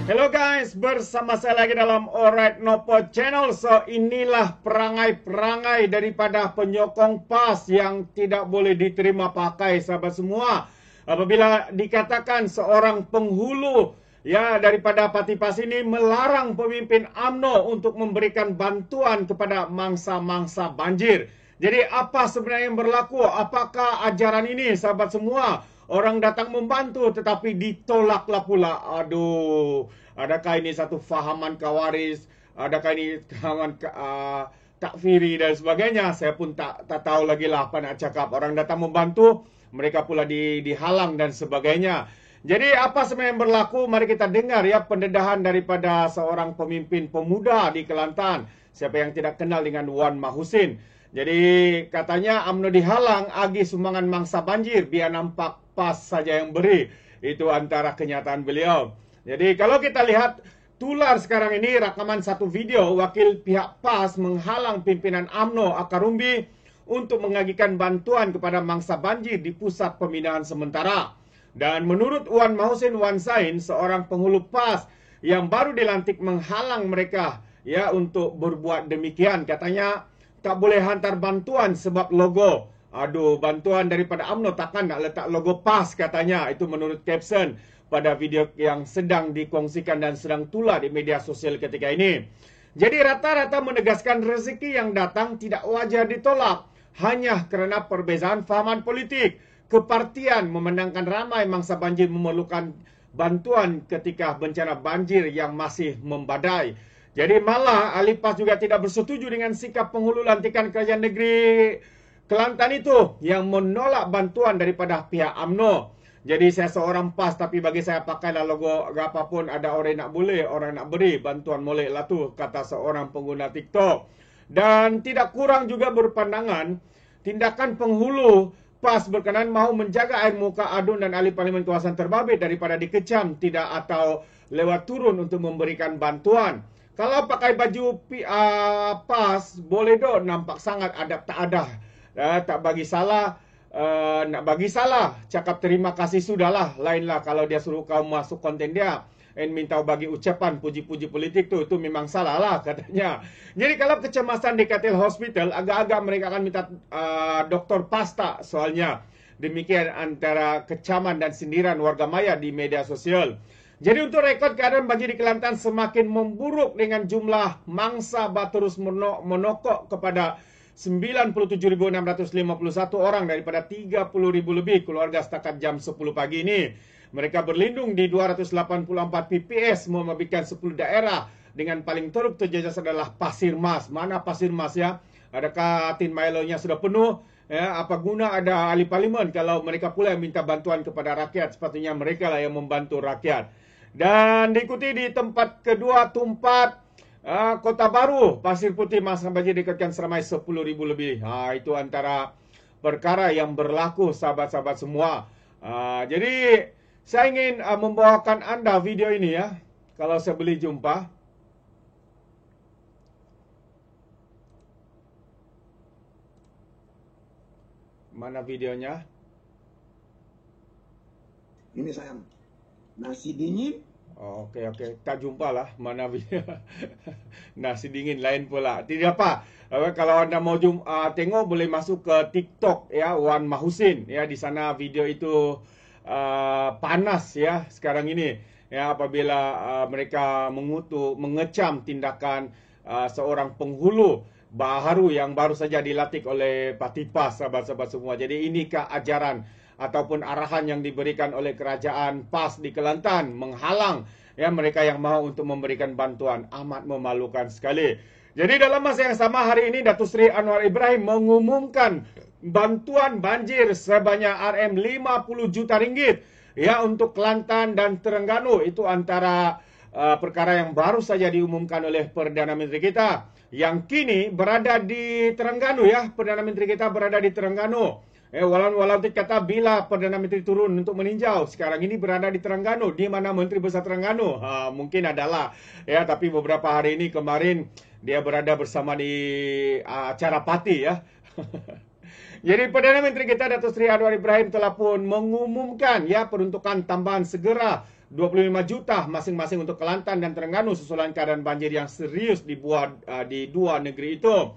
Hello guys, bersama saya lagi dalam Alright Nopo Channel. So inilah perangai-perangai daripada penyokong PAS yang tidak boleh diterima pakai, sahabat semua. Apabila dikatakan seorang penghulu ya daripada parti PAS ini melarang pemimpin UMNO untuk memberikan bantuan kepada mangsa-mangsa banjir. Jadi apa sebenarnya yang berlaku? Apakah ajaran ini, sahabat semua? Orang datang membantu tetapi ditolaklah pula. Aduh, adakah ini satu fahaman kawaris? Adakah ini kawan takfiri dan sebagainya? Saya pun tak tahu lagi lah apa nak cakap. Orang datang membantu, mereka pula dihalang dan sebagainya. Jadi apa sebenarnya yang berlaku? Mari kita dengar ya pendedahan daripada seorang pemimpin pemuda di Kelantan. Siapa yang tidak kenal dengan Wan Mahusin. Jadi katanya UMNO dihalang agi sumbangan mangsa banjir biar nampak PAS saja yang beri. Itu antara kenyataan beliau. Jadi kalau kita lihat tular sekarang ini rakaman satu video wakil pihak PAS menghalang pimpinan UMNO Akarumbi untuk mengagikan bantuan kepada mangsa banjir di pusat pembinaan sementara. Dan menurut Wan Mahusin Wansain, seorang penghulu PAS yang baru dilantik menghalang mereka ya untuk berbuat demikian. Katanya tak boleh hantar bantuan sebab logo. Aduh, bantuan daripada UMNO takkan nak letak logo PAS katanya. Itu menurut caption pada video yang sedang dikongsikan dan sedang tular di media sosial ketika ini. Jadi rata-rata menegaskan rezeki yang datang tidak wajar ditolak hanya kerana perbezaan fahaman politik. Kepartian memandangkan ramai mangsa banjir memerlukan bantuan ketika bencana banjir yang masih membadai. Jadi malah ahli PAS juga tidak bersetuju dengan sikap penghulu lantikan kerajaan negeri Kelantan itu yang menolak bantuan daripada pihak UMNO. Jadi saya seorang PAS tapi bagi saya pakailah logo apapun, ada orang nak boleh, orang nak beri bantuan molek lah tu, kata seorang pengguna TikTok. Dan tidak kurang juga berpandangan tindakan penghulu PAS berkenaan mahu menjaga air muka adun dan ahli parlimen kawasan terbabit daripada dikecam tidak atau lewat turun untuk memberikan bantuan. Kalau pakai baju PAS boleh dok, nampak sangat adab tak ada. Tak bagi salah, nak bagi salah, cakap terima kasih sudahlah. Lainlah kalau dia suruh kau masuk konten dia and minta bagi ucapan puji-puji politik tu, itu memang salah lah katanya. Jadi kalau kecemasan di Katil Hospital, agak-agak mereka akan minta doktor PAS tak soalnya. Demikian antara kecaman dan sindiran warga maya di media sosial. Jadi untuk rekod keadaan banjir di Kelantan semakin memburuk dengan jumlah mangsa terus menokok kepada 97.651 orang daripada 30.000 lebih keluarga setakat jam 10 pagi ini. Mereka berlindung di 284 PPS memabitkan 10 daerah dengan paling teruk terjejas adalah Pasir Mas. Mana Pasir Mas ya? Adakah tin Milo-nya sudah penuh? Ya, apa guna ada ahli parlimen kalau mereka pula yang minta bantuan kepada rakyat? Sepatutnya mereka lah yang membantu rakyat. Dan diikuti di tempat kedua Tumpat Kota Baru, Pasir Putih masa banjir dikatakan seramai 10.000 lebih. Itu antara perkara yang berlaku, sahabat-sahabat semua. Jadi saya ingin membawakan anda video ini ya. Kalau saya boleh jumpa. Mana videonya? Ini sayang. Nasi dingin. Oh, okey. Tak jumpa lah mana video. Nasi dingin lain pula. Tidak apa. Kalau anda mau tengok boleh masuk ke TikTok ya, Wan Mahusin ya. Di sana video itu panas ya sekarang ini ya, apabila mereka mengecam tindakan seorang penghulu baharu yang baru saja dilantik oleh Parti PAS, sahabat-sahabat semua. Jadi inikah ajaran ataupun arahan yang diberikan oleh kerajaan PAS di Kelantan menghalang ya mereka yang mahu untuk memberikan bantuan? Amat memalukan sekali. Jadi dalam masa yang sama hari ini Datuk Seri Anwar Ibrahim mengumumkan bantuan banjir sebanyak RM50 juta ya untuk Kelantan dan Terengganu. Itu antara perkara yang baru saja diumumkan oleh Perdana Menteri kita yang kini berada di Terengganu ya. Perdana Menteri kita berada di Terengganu. Walau kata bila Perdana Menteri turun untuk meninjau, sekarang ini berada di Terengganu. Di mana Menteri Besar Terengganu? Mungkin adalah ya, tapi beberapa hari ini kemarin dia berada bersama di acara parti ya. Jadi Perdana Menteri kita Datuk Seri Anwar Ibrahim telah pun mengumumkan ya peruntukan tambahan segera 25 juta masing-masing untuk Kelantan dan Terengganu susulan keadaan banjir yang serius di dua negeri itu.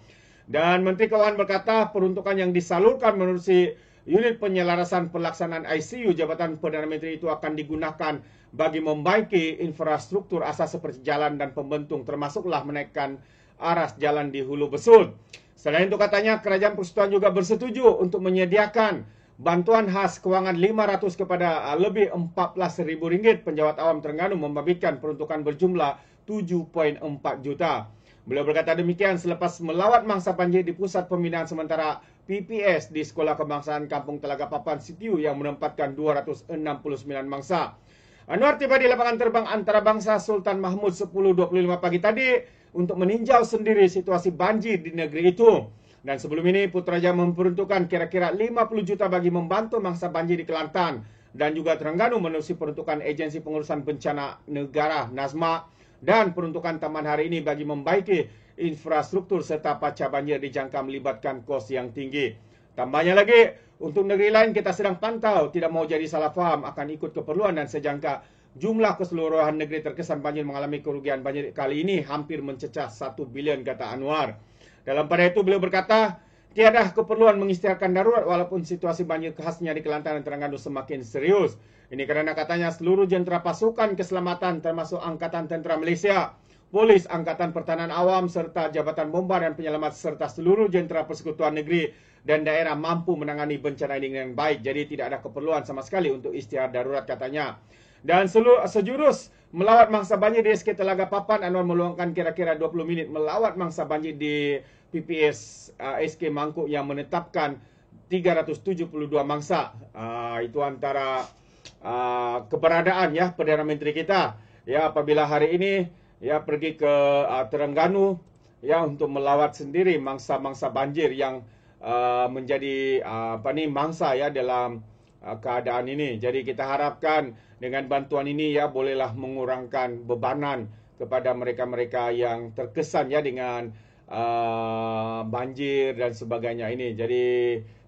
Dan Menteri Keuangan berkata peruntukan yang disalurkan menerusi unit penyelarasan pelaksanaan ICU Jabatan Perdana Menteri itu akan digunakan bagi membaiki infrastruktur asas seperti jalan dan pembentung, termasuklah menaikkan aras jalan di Hulu Besut. Selain itu katanya Kerajaan Persekutuan juga bersetuju untuk menyediakan bantuan khas kewangan 500 kepada lebih RM14,000. Penjawat awam Terengganu membabitkan peruntukan berjumlah 7.4 juta. Beliau berkata demikian selepas melawat mangsa banjir di Pusat Pembinaan Sementara PPS di Sekolah Kebangsaan Kampung Telaga Papan Sitiu yang menempatkan 269 mangsa. Anwar tiba di lapangan terbang antarabangsa Sultan Mahmud 10.25 pagi tadi untuk meninjau sendiri situasi banjir di negeri itu. Dan sebelum ini Putrajaya memperuntukkan kira-kira 50 juta bagi membantu mangsa banjir di Kelantan. Dan juga Terengganu menerusi peruntukan Agensi Pengurusan Bencana Negara NAZMA dan peruntukan tambahan hari ini bagi membaiki infrastruktur serta pasca banjir dijangka melibatkan kos yang tinggi. Tambahnya lagi, untuk negeri lain kita sedang pantau, tidak mau jadi salah faham, akan ikut keperluan dan sejangka jumlah keseluruhan negeri terkesan banjir mengalami kerugian banjir kali ini hampir mencecah 1 bilion, kata Anwar. Dalam pada itu beliau berkata, tiada keperluan mengisytiharkan darurat walaupun situasi banjir khasnya di Kelantan dan Terengganu semakin serius. Ini kerana katanya seluruh jentera pasukan keselamatan termasuk Angkatan Tentera Malaysia, Polis, Angkatan Pertahanan Awam serta Jabatan Bomba dan Penyelamat serta seluruh jentera persekutuan negeri dan daerah mampu menangani bencana ini dengan baik. Jadi tidak ada keperluan sama sekali untuk isytihar darurat, katanya. Dan sejurus melawat mangsa banjir di SK Telaga Papan, Anwar meluangkan kira-kira 20 minit melawat mangsa banjir di PPS SK Mangkuk yang menetapkan 372 mangsa. Itu antara keberadaan ya Perdana Menteri kita. Ya, apabila hari ini ya pergi ke Terengganu ya untuk melawat sendiri mangsa-mangsa banjir yang menjadi mangsa ya dalam keadaan ini. Jadi kita harapkan dengan bantuan ini ya bolehlah mengurangkan bebanan kepada mereka-mereka yang terkesan ya dengan banjir dan sebagainya ini. Jadi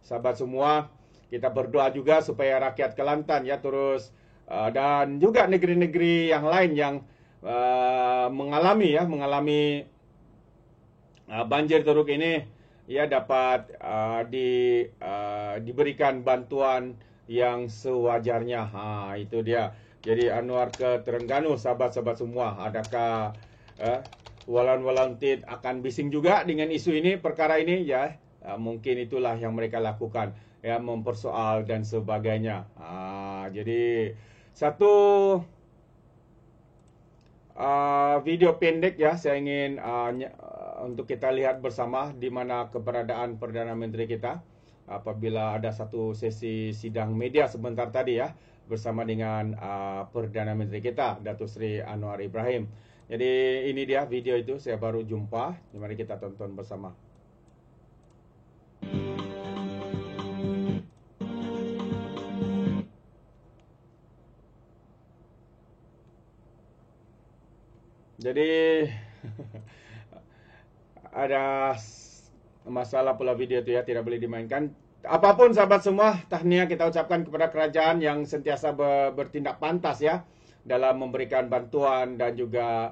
sahabat semua, kita berdoa juga supaya rakyat Kelantan ya terus dan juga negeri-negeri yang lain yang mengalami banjir teruk ini ya dapat diberikan bantuan yang sewajarnya. Itu dia. Jadi Anwar ke Terengganu, sahabat-sahabat semua. Adakah Walan Tid akan bising juga dengan isu ini, perkara ini ya? Mungkin itulah yang mereka lakukan, ya, mempersoal dan sebagainya. Jadi satu video pendek ya saya ingin untuk kita lihat bersama di mana keberadaan Perdana Menteri kita apabila ada satu sesi sidang media sebentar tadi ya bersama dengan Perdana Menteri kita Datuk Seri Anwar Ibrahim. Jadi ini dia video itu saya baru jumpa, mari kita tonton bersama. Jadi ada masalah pula video itu ya, tidak boleh dimainkan. Apapun sahabat semua, tahniah kita ucapkan kepada kerajaan yang sentiasa bertindak pantas ya dalam memberikan bantuan dan juga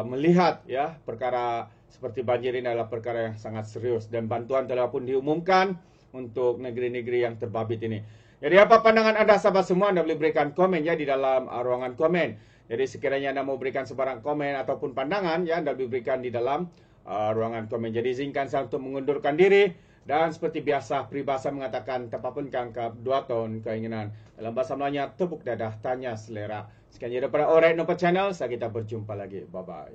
melihat ya perkara seperti banjir ini adalah perkara yang sangat serius dan bantuan telah pun diumumkan untuk negeri-negeri yang terbabit ini. Jadi apa pandangan Anda sahabat semua, Anda boleh berikan komen ya di dalam ruangan komen. Jadi sekiranya Anda mau berikan sebarang komen ataupun pandangan ya Anda boleh berikan di dalam ruangan komen. Jadi izinkan saya untuk mengundurkan diri dan seperti biasa peribahasa mengatakan tapapun kangkap 2 tahun keinginan. Dalam bahasa Melayunya tepuk dadah tanya selera. Sekian daripada Alright Nopo Channel, saya kita berjumpa lagi. Bye bye.